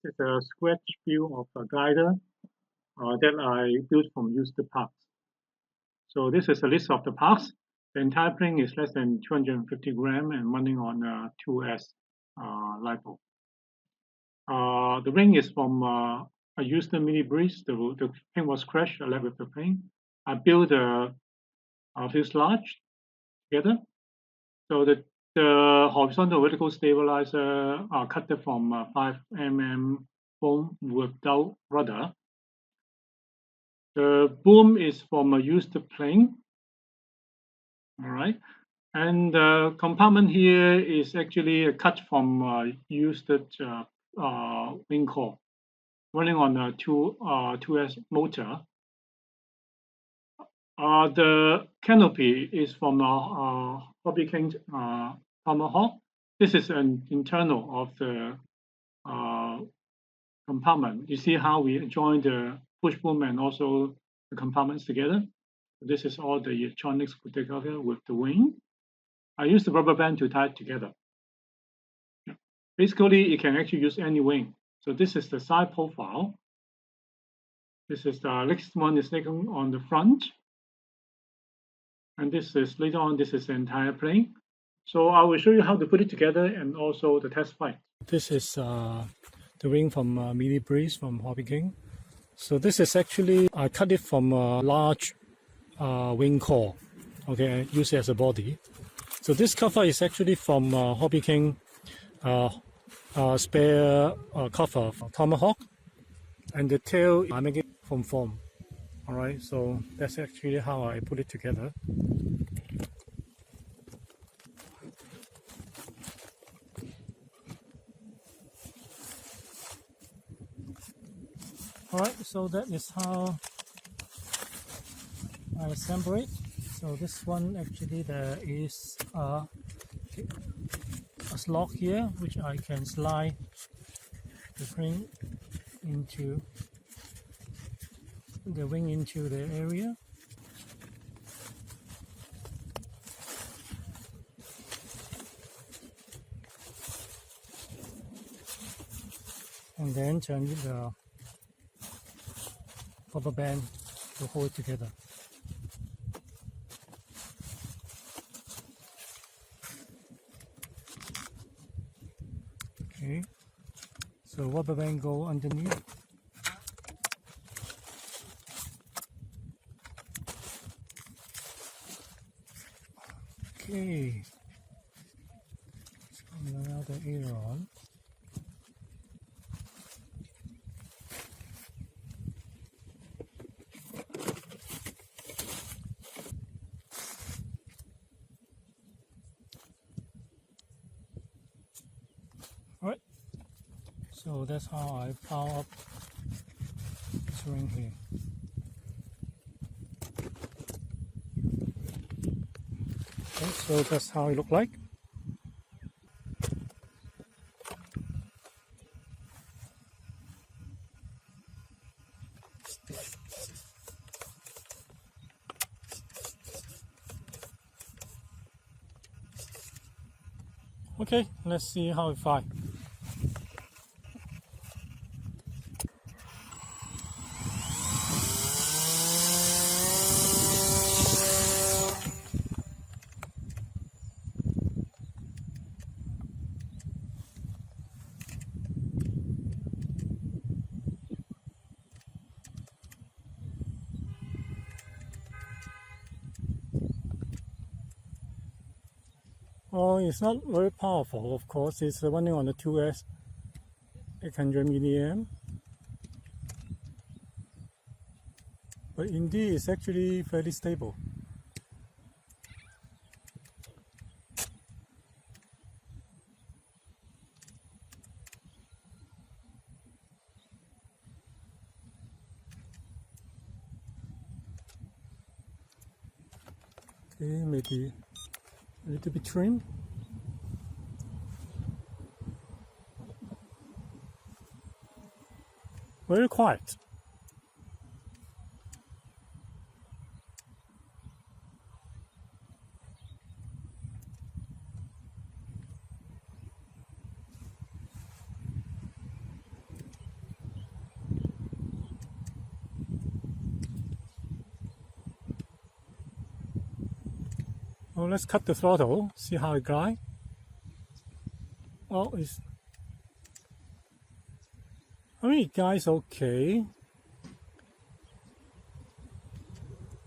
This is a sketch view of a glider that I built from used parts. So this is a list of the parts. The entire plane is less than 250 grams and running on a 2S LiPo. The ring is from I used the mini breeze. The plane was crashed. I left with the plane. I built a fuselage together. So the horizontal vertical stabilizer are cut from 5 mm foam without rudder. The boom is from a used plane. All right. And the compartment here is actually a cut from used wing core running on a 2S motor. The canopy is from a Hobby King Tomahawk. This is an internal of the compartment. You see how we join the push boom and also the compartments together. This is all the electronics put together with the wing. I use the rubber band to tie it together. Basically, you can actually use any wing. So this is the side profile. This is the next one is taken on the front. And this is later on, this is the entire plane. So I will show you how to put it together and also the test flight. This is the wing from Mini Breeze from Hobby King. So this is actually, I cut it from a large wing core. Okay, I use it as a body. So this cover is actually from Hobby King spare cover for Tomahawk, and the tail I make it from foam. All right, so that's actually how I put it together. All right, so that is how I assemble it. So this one actually there is a slot here which I can slide the plane into the wing into the area. And then turn the rubber band to hold it together. Okay, so rubber band go underneath. Okay, let's come another aileron. Alright, so that's how I power up this ring here. Okay, so that's how it looks like. Okay, let's see how it flies. Well, it's not very powerful, of course. It's running on the 2S 800 milliamp. But indeed, it's actually fairly stable. Okay, maybe a little bit trim. Very quiet. So let's cut the throttle, see how it glides. Well, it glides okay.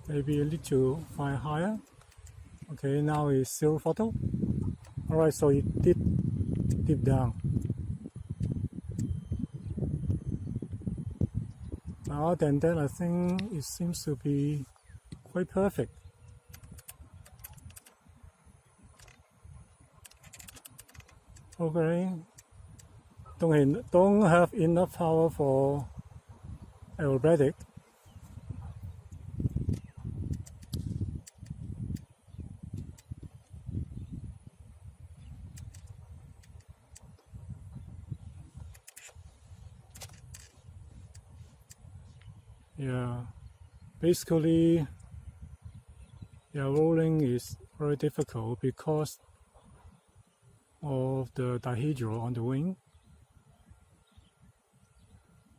Maybe a little fly higher. Okay, now it's zero throttle. Alright, so it did dip down. Other than that, I think it seems to be quite perfect. Okay, don't have enough power for aerobatic. Yeah, basically, rolling is very difficult because of the dihedral on the wing.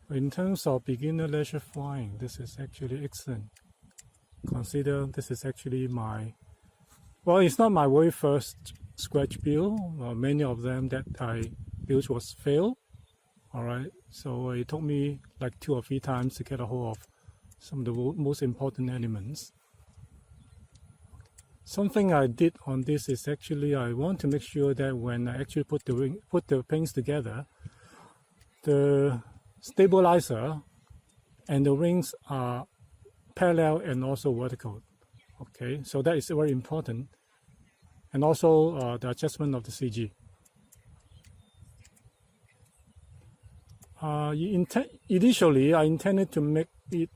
In terms of beginner leisure flying, this is actually excellent. Consider this is actually it's not my very first scratch build. Many of them that I built was failed. Alright, so it took me like 2 or 3 times to get a hold of some of the most important elements. Something I did on this is actually I want to make sure that when I actually put the pins together, the stabilizer and the wings are parallel and also vertical. Okay, so that is very important. And also the adjustment of the CG. Initially, I intended to make it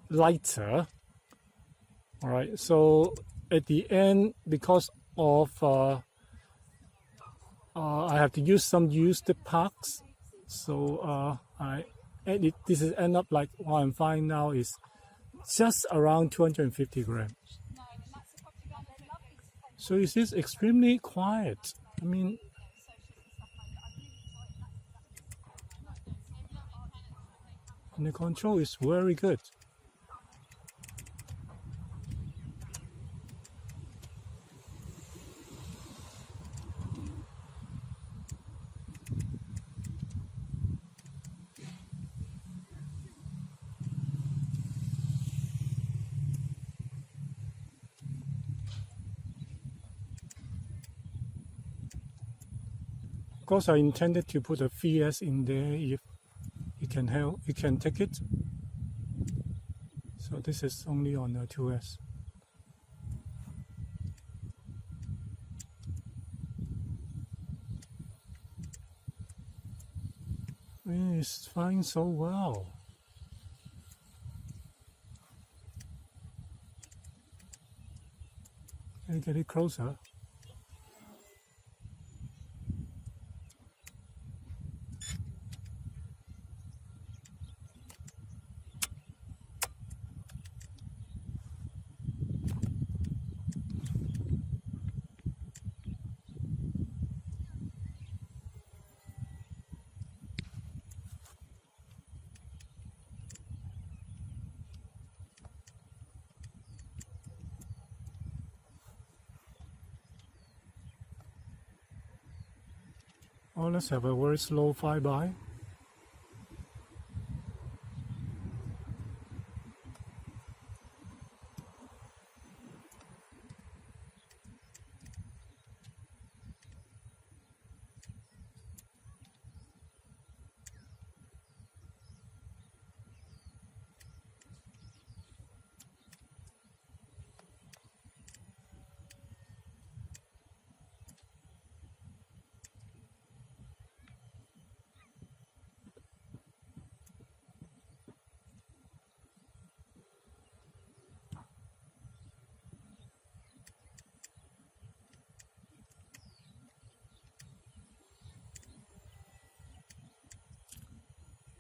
lighter. All right, so at the end, because of I have to use some used parts, so this is end up like what I'm finding now is just around 250 grams. So it is extremely quiet. I mean, and the control is very good. Of course, I intended to put a VS in there if it can help, it can take it. So this is only on the 2S. It's flying so well. Can you get it closer? Oh, let's have a very slow flyby.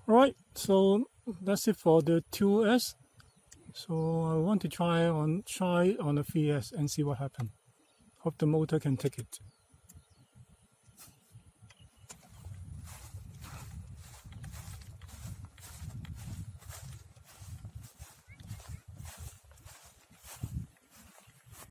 Right, so that's it for the 2S. So I want to try on a VS and see what happens. Hope the motor can take it.